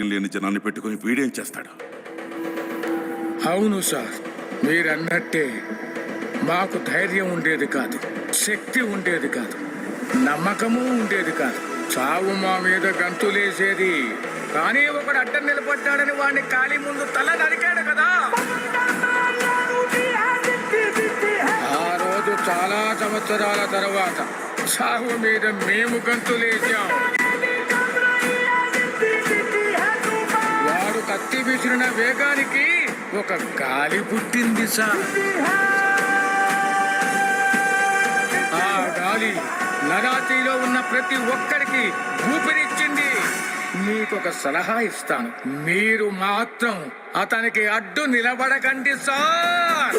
లేని జనాన్ని పెట్టుకుని వీడేం చేస్తాడు? అవును సార్, మీరన్నట్టే మాకు ధైర్యం ఉండేది కాదు, శక్తి ఉండేది కాదు, నమ్మకము ఉండేది కాదు. చావు మా మీద గంతులేసేది. కానీ ఒకడు అడ్డం నిలబడ్డాడని వాడిని ఖాళీ ముందు తల నరికాడు కదా. ఆ రోజు చాలా సంవత్సరాల తర్వాత చావు మీద మేము గంతులేసాం. వాడు కత్తి విసిరిన వేగానికి ఒక గాలి పుట్టింది సార్. ఆ గాలి నరాతిలో ఉన్న ప్రతి ఒక్కరికి ఊపిరిచ్చింది. మీకొక సలహా ఇస్తాను, మీరు మాత్రం అతనికి అడ్డు నిలబడకండి సార్.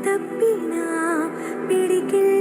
తప్పినా పిడికిల్